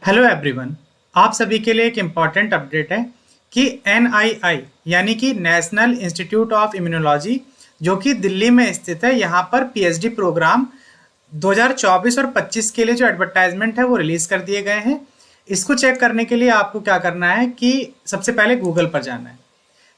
Hello everyone. आप सभी के लिए एक इम्पॉर्टेंट अपडेट है कि एनआईआई यानी कि नेशनल इंस्टीट्यूट ऑफ इम्यूनोलॉजी जो कि दिल्ली में स्थित है, यहाँ पर पीएचडी प्रोग्राम 2024 और 25 के लिए जो एडवर्टाइजमेंट है वो रिलीज कर दिए गए हैं। इसको चेक करने के लिए आपको क्या करना है कि सबसे पहले गूगल पर जाना है।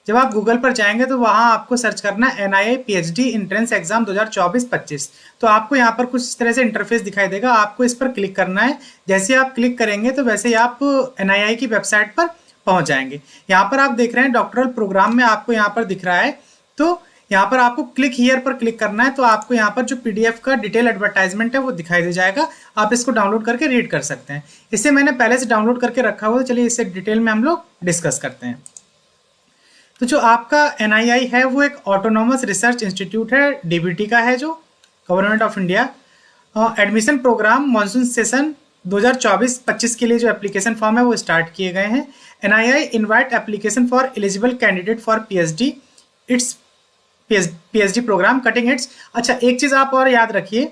जब आप गूगल पर जाएंगे तो वहाँ आपको सर्च करना है एनआईआई पीएचडी एंट्रेंस एग्जाम 2024-25। तो आपको यहाँ पर कुछ इस तरह से इंटरफेस दिखाई देगा, आपको इस पर क्लिक करना है। जैसे आप क्लिक करेंगे तो वैसे ही आप एनआईआई की वेबसाइट पर पहुँच जाएंगे। यहाँ पर आप देख रहे हैं डॉक्टरल प्रोग्राम में आपको यहाँ पर दिख रहा है, तो यहाँ पर आपको क्लिक हियर पर क्लिक करना है। तो आपको यहाँ पर जो पीडीएफ का डिटेल एडवर्टाइजमेंट है वो दिखाई दे जाएगा, आप इसको डाउनलोड करके रीड कर सकते हैं। इसे मैंने पहले से डाउनलोड करके रखा हुआ है, चलिए इसे डिटेल में हम लोग डिस्कस करते हैं। तो जो आपका एनआईआई है वो एक ऑटोनॉमस रिसर्च इंस्टीट्यूट है, डीबीटी का है, जो government of India. Admission programme monsoon session 2024-25 के लिए जो एप्लीकेशन फॉर्म है वो स्टार्ट किए गए हैं। NII invite application for eligible candidate for PhD it's PhD programme cutting it's. अच्छा, एक चीज़ आप और याद रखिए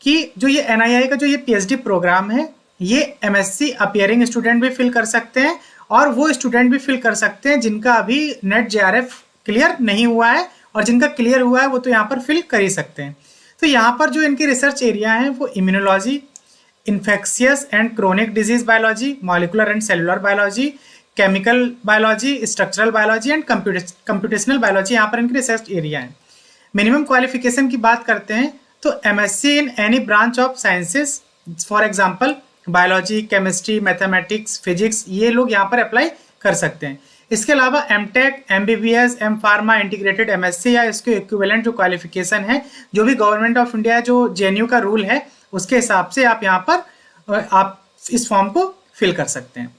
कि जो ये एनआईआई का जो ये पीएचडी प्रोग्राम है, ये एमएससी अपियरिंग स्टूडेंट भी फिल कर सकते हैं और वो स्टूडेंट भी फिल कर सकते हैं जिनका अभी नेट जेआरएफ क्लियर नहीं हुआ है, और जिनका क्लियर हुआ है वो तो यहाँ पर फिल कर ही सकते हैं। तो यहाँ पर जो इनके रिसर्च एरिया हैं वो immunology, infectious and chronic disease biology, molecular and cellular biology, chemical biology, structural biology and computational biology, यहाँ पर इनके रिसर्च एरिया हैं। मिनिमम क्वालिफिकेशन की बात करते हैं तो MSc in any branch of sciences, for example biology, chemistry, mathematics, physics, ये लोग यहाँ पर अप्लाई कर सकते हैं। इसके अलावा MTech, MBBS, M pharma, integrated MSc या इसके इक्विवेलेंट जो क्वालिफिकेशन है, जो भी गवर्नमेंट ऑफ इंडिया जो जेएनयू का रूल है उसके हिसाब से आप यहाँ पर आप इस फॉर्म को फिल कर सकते हैं।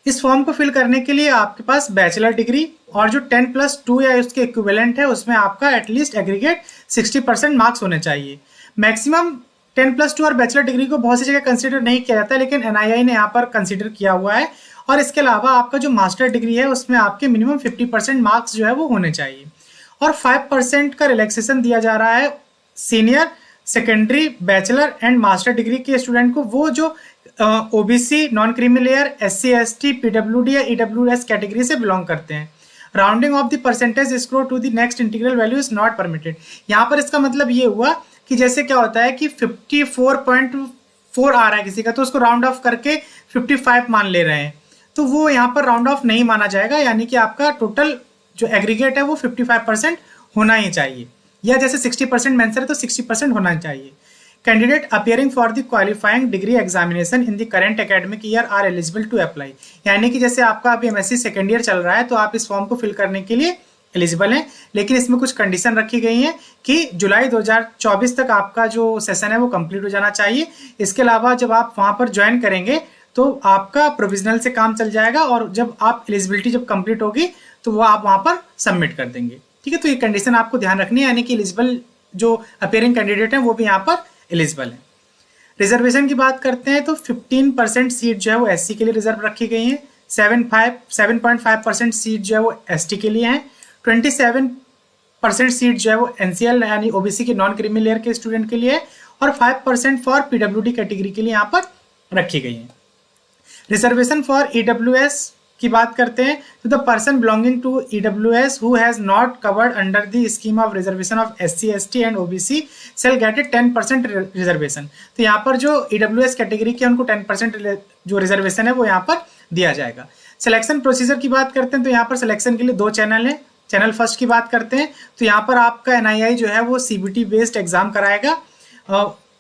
इस फॉर्म को फिल करने के लिए आपके पास बैचलर डिग्री और जो 10+2 या उसके इक्विवेलेंट है उसमें आपका एटलीस्ट एग्रीगेट 60% मार्क्स होने चाहिए। मैक्सिमम 10+2 और बैचलर डिग्री को बहुत सी जगह कंसीडर नहीं किया जाता है, लेकिन एनआईआई ने यहाँ पर कंसीडर किया हुआ है। और इसके अलावा आपका जो मास्टर डिग्री है उसमें आपके मिनिमम 50% मार्क्स जो है वो होने चाहिए। और 5% का रिलैक्सेशन दिया जा रहा है senior, secondary, bachelor and master degree के स्टूडेंट को, वो जो OBC, non creamy layer, SC, ST, PWD या ईडब्ल्यूएस कैटेगरी से बिलोंग करते हैं। Rounding off the percentage scores to the next integral value is not permitted. यहाँ पर इसका मतलब ये हुआ कि जैसे क्या होता है कि 54.4 आ रहा है किसी का, तो उसको राउंड ऑफ करके 55 मान ले रहे हैं, तो वो यहाँ पर राउंड ऑफ नहीं माना जाएगा। यानी कि आपका टोटल जो एग्रीगेट है वो 55% होना ही चाहिए, या जैसे 60% मेंशन है तो 60% होना चाहिए। Candidate appearing for the qualifying degree examination in the current academic year are eligible to apply. यानी कि जैसे आपका अभी एमएससी सेकेंड ईयर चल रहा है तो आप इस फॉर्म को फिल करने के लिए एलिजिबल हैं, लेकिन इसमें कुछ कंडीशन रखी गई हैं कि जुलाई 2024 तक आपका जो सेशन है वो कंप्लीट हो जाना चाहिए। इसके अलावा जब आप वहाँ पर ज्वाइन करेंगे तो आपका प्रोविजनल से काम चल जाएगा, और जब आप एलिजिबिलिटी जब कंप्लीट होगी तो वो आप वहाँ पर सबमिट कर देंगे। ठीक है, तो ये कंडीशन आपको ध्यान रखनी है, यानी कि एलिजिबल जो अपेयरिंग कैंडिडेट हैं वो भी यहाँ पर एलिजिबल है। रिजर्वेशन की बात करते हैं तो 15% सीट जो है वो एससी के लिए रिजर्व रखी गई है, 7.5% सीट जो है वो एसटी के लिए है, 27% सीट जो है वो एनसीएल यानी ओबीसी के नॉन क्रीमी लेयर के स्टूडेंट के लिए है, और 5% फॉर पीडब्ल्यूडी कैटेगरी के लिए यहाँ पर रखी गई है। रिजर्वेशन फॉर ईडब्ल्यूएस की बात करते हैं तो the person belonging to EWS who has not covered under the scheme of reservation of SC, ST and OBC shall get a 10% reservation. तो यहाँ पर जो ईडब्ल्यूएस कैटेगरी के उनको 10% जो रिजर्वेशन है वो यहाँ पर दिया जाएगा। सिलेक्शन प्रोसीजर की बात करते हैं तो यहाँ पर सिलेक्शन के लिए 2 चैनल है। चैनल फर्स्ट की बात करते हैं तो यहाँ पर आपका एनआईआई जो है वो सीबीटी बेस्ड एग्जाम कराएगा,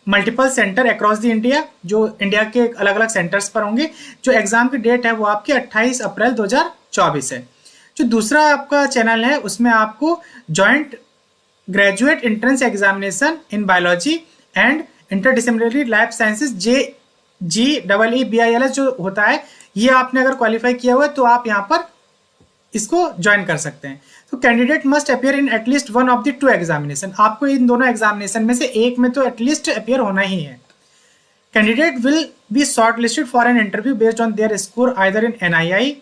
multiple centre across the India, जो इंडिया के अलग अलग सेंटर्स पर होंगे। जो एग्जाम की डेट है वो आपकी 28 अप्रैल 2024 है। जो दूसरा आपका चैनल है उसमें आपको joint graduate entrance examination in biology and interdisciplinary life sciences JEEBILS जो होता है, ये आपने अगर क्वालिफाई किया हुआ है तो आप यहाँ पर इसको ज्वाइन कर सकते हैं। तो candidate must appear in at least one of the 2 examination. आपको इन दोनों एग्जामिनेशन में से एक में तो एटलीस्ट अपियर होना ही है। Candidate will B short listed for an interview based on their score either in NII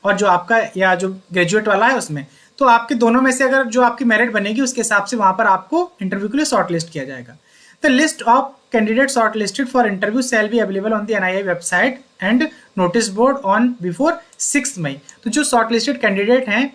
और जो आपका या जो ग्रेजुएट वाला है उसमें, तो आपके दोनों में से अगर जो आपकी मेरिट बनेगी उसके हिसाब से वहां पर आपको इंटरव्यू के लिए शॉर्ट लिस्ट किया जाएगा। The list of candidates shortlisted for interview shall be available on the NII website and notice board on before 6 मई। तो जो शॉर्टलिस्टेड कैंडिडेट हैं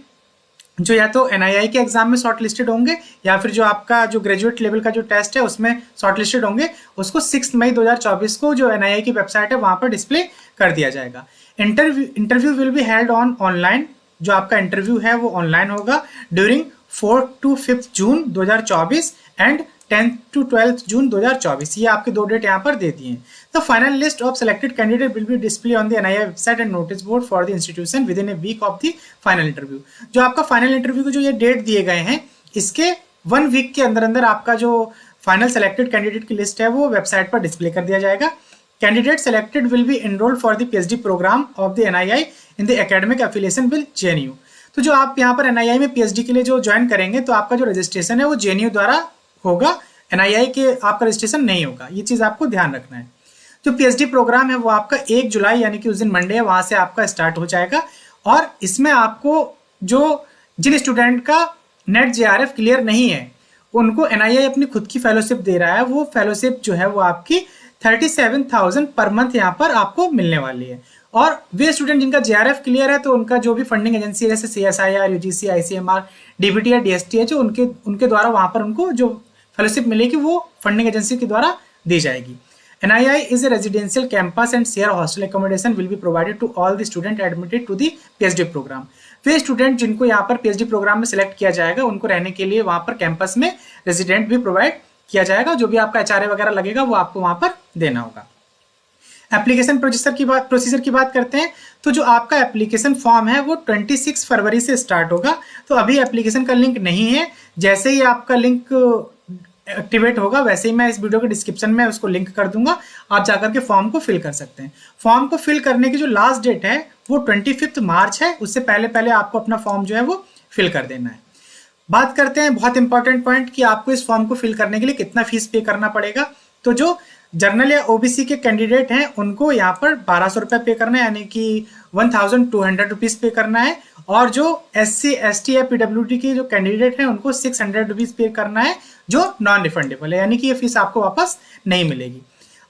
जो या तो NII के एग्जाम में शॉर्टलिस्टेड होंगे या फिर जो आपका जो ग्रेजुएट लेवल का जो टेस्ट है उसमें शॉर्टलिस्टेड होंगे, उसको 6 मई 2024 को जो NII की वेबसाइट है वहां पर डिस्प्ले कर दिया जाएगा। Interview will be held online, जो आपका इंटरव्यू है वो ऑनलाइन होगा during 4 to 5 June 2024 and 10 to 12 जून 2024। ये आपके 2 डेट यहाँ पर दे दिए हैं। The final list of selected candidate will be display on the NII website and notice board for the institution within a week of the final interview. जो आपका final interview को जो ये डेट दिए गए हैं, इसके 1 वीक के अंदर अंदर आपका जो फाइनल सेलेक्टेड कैंडिडेट की लिस्ट है वो वेबसाइट पर डिस्प्ले कर दिया जाएगा। Candidate selected will be enrolled for the PhD programme of the NII in the academic affiliation with JNU। तो जो आप यहाँ पर NII में PhD के लिए जो ज्वाइन करेंगे तो आपका जो रजिस्ट्रेशन है वो JNU द्वारा होगा, NII के आपका रजिस्ट्रेशन नहीं होगा। ये चीज आपको ध्यान रखना है। जो PhD प्रोग्राम है वो आपका 1 जुलाई यानी कि उस दिन मंडे है वहां से आपका स्टार्ट हो जाएगा। और इसमें आपको जो जिन स्टूडेंट का नेट JRF क्लियर नहीं है उनको NII अपनी खुद की फेलोशिप दे रहा है। वो फेलोशिप जो है वो आपकी 37,000 पर मंथ यहाँ पर आपको मिलने वाली है। और वे स्टूडेंट जिनका JRF क्लियर है तो उनका जो भी फंडिंग एजेंसी है जैसे CSIR, UGC, ICMR, DBT या DST है जो उनके द्वारा वहां पर उनको जो फेलोशिप मिलेगी वो फंडिंग एजेंसी के द्वारा दी जाएगी। NII is a residential campus and share hostel accommodation will be provided to all the student admitted to the PhD program। Way student जिनको यहाँ पर PhD प्रोग्राम में सिलेक्ट किया जाएगा उनको रहने के लिए वहां पर कैंपस में रेजिडेंट भी प्रोवाइड किया जाएगा। जो भी आपका HRA वगैरह लगेगा वो आपको वहां पर देना होगा। एप्लीकेशन प्रोसीजर की बात करते हैं तो जो आपका एप्लीकेशन फॉर्म है वो 26 फरवरी से स्टार्ट होगा। तो अभी एप्लीकेशन का लिंक नहीं है, जैसे ही आपका लिंक एक्टिवेट होगा वैसे ही मैं इस वीडियो के डिस्क्रिप्शन में उसको लिंक कर दूंगा, आप जाकर के फॉर्म को फिल कर सकते हैं। फॉर्म को फिल करने की जो लास्ट डेट है वो 25 मार्च है, उससे पहले पहले आपको अपना फॉर्म जो है वो फिल कर देना है। बात करते हैं बहुत इंपॉर्टेंट पॉइंट कि आपको इस फॉर्म को फिल करने के लिए कितना फीस पे करना पड़ेगा। तो जो जर्नल या OBC के कैंडिडेट हैं उनको यहाँ पर 1200 रुपये पे करना है यानी कि 1200 रुपीज़ पे करना है। और जो SC ST या PWD के जो कैंडिडेट हैं उनको 600 रुपीज़ पे करना है जो नॉन रिफंडेबल है, यानी कि ये फीस आपको वापस नहीं मिलेगी।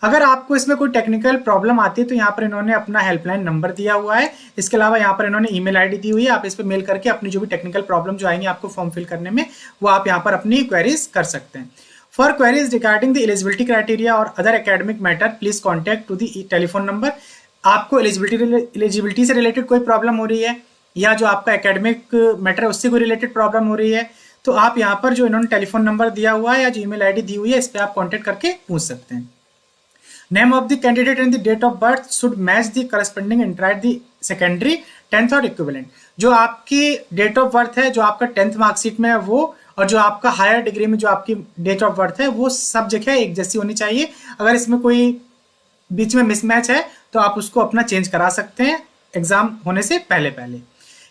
अगर आपको इसमें कोई टेक्निकल प्रॉब्लम आती है तो यहाँ पर इन्होंने अपना हेल्पलाइन नंबर दिया हुआ है। इसके अलावा यहाँ पर इन्होंने ईमेल ID दी हुई है, आप इस पर मेल करके अपनी जो भी टेक्निकल प्रॉब्लम जो आएंगी आपको फॉर्म फिल करने में वो आप यहाँ पर अपनी क्वेरीज कर सकते हैं। For queries regarding the eligibility criteria or other academic matter, please contact to the telephone number. आपको एलिजिबिलिटी से रिलेटेड कोई प्रॉब्लम हो रही है या जो आपका एकेडमिक मैटर है उससे कोई रिलेटेड प्रॉब्लम हो रही है तो आप यहाँ पर जो इन्होंने टेलीफोन नंबर दिया हुआ है या जो ईमेल ID दी हुई है इस पर आप कॉन्टेक्ट करके पूछ सकते हैं। Name of the candidate and the date of birth should match the corresponding entry the secondary 10th और इक्विवेलेंट। जो आपकी डेट ऑफ बर्थ है जो आपका 10th मार्कशीट में है वो और जो आपका हायर डिग्री में जो आपकी डेट ऑफ बर्थ है वो सब जगह एक जैसी होनी चाहिए। अगर इसमें कोई बीच में मिसमैच है तो आप उसको अपना चेंज करा सकते हैं एग्जाम होने से पहले पहले।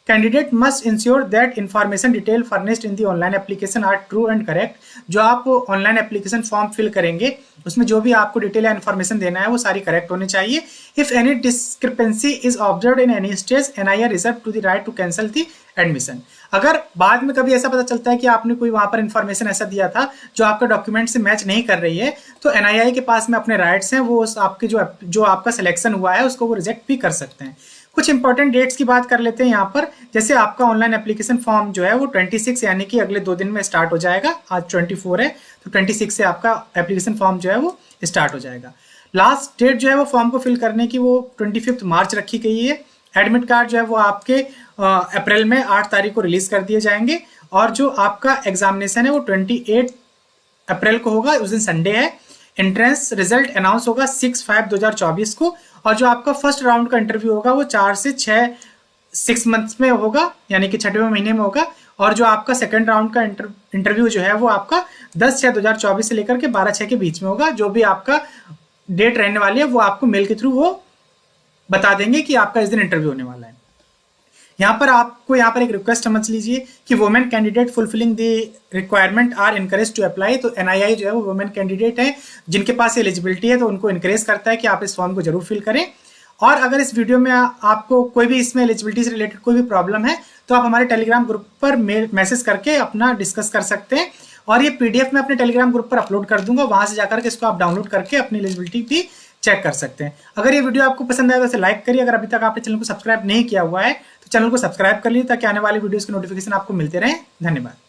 Candidate must ensure that information detail furnished in the online application are true and correct. जो आप ऑनलाइन एप्लीकेशन फॉर्म फिल करेंगे उसमें जो भी आपको डिटेल या इन्फॉर्मेशन देना है वो सारी करेक्ट होनी चाहिए। If any discrepancy is observed in any stage NII reserve to the right to cancel the admission. अगर बाद में कभी ऐसा पता चलता है कि आपने कोई वहां पर इन्फॉर्मेशन ऐसा दिया था जो आपका डॉक्यूमेंट से मैच नहीं कर रही है तो NII के पास में अपने राइट्स हैं, वो आपके जो आपका सिलेक्शन हुआ है उसको वो रिजेक्ट भी कर सकते हैं। कुछ इंपॉर्टेंट डेट्स की बात कर लेते हैं यहाँ पर। जैसे आपका ऑनलाइन एप्लीकेशन फॉर्म जो है वो 26 यानी कि अगले 2 दिन में स्टार्ट हो जाएगा। आज 24 है तो 26 से आपका एप्लीकेशन फॉर्म जो है वो स्टार्ट हो जाएगा। लास्ट डेट जो है वो फॉर्म को फिल करने की वो 25 मार्च रखी गई है। एडमिट कार्ड जो है वो आपके अप्रैल में 8 तारीख को रिलीज कर दिए जाएंगे और जो आपका एग्जामिनेशन है वो 28 अप्रैल को होगा, उस दिन संडे है। एंट्रेंस रिजल्ट अनाउंस होगा 6/5/2024 को और जो आपका फर्स्ट राउंड का इंटरव्यू होगा वो 4 से 6 मंथ्स में होगा यानी कि 6वें महीने में होगा। और जो आपका सेकंड राउंड का इंटरव्यू जो है वो आपका 10/6/2024 से लेकर के 12/6 के बीच में होगा। जो भी आपका डेट रहने वाली है वो आपको मेल के थ्रू वो बता देंगे कि आपका इस दिन इंटरव्यू होने वाला है। यहाँ पर एक रिक्वेस्ट समझ लीजिए कि women candidate fulfilling the requirement are encourage to apply. तो NII जो है वो वुमेन कैंडिडेट है जिनके पास एलिजिबिलिटी है तो उनको इनकरेज करता है कि आप इस फॉर्म को जरूर फिल करें। और अगर इस वीडियो में आपको कोई भी इसमें एलिजिबिलिटी से रिलेटेड कोई भी प्रॉब्लम है तो आप हमारे टेलीग्राम ग्रुप पर मैसेज करके अपना डिस्कस कर सकते हैं। और ये पीडीएफ मैं अपने टेलीग्राम ग्रुप पर अपलोड कर दूंगा, वहां से जाकर के इसको आप डाउनलोड करके अपनी एलिजिबिलिटी भी चेक कर सकते हैं। अगर ये वीडियो आपको पसंद आया तो इसे लाइक करिए। अगर अभी तक आपने चैनल को सब्सक्राइब नहीं किया हुआ है तो चैनल को सब्सक्राइब कर लीजिए ताकि आने वाली वीडियोस के नोटिफिकेशन आपको मिलते रहें। धन्यवाद।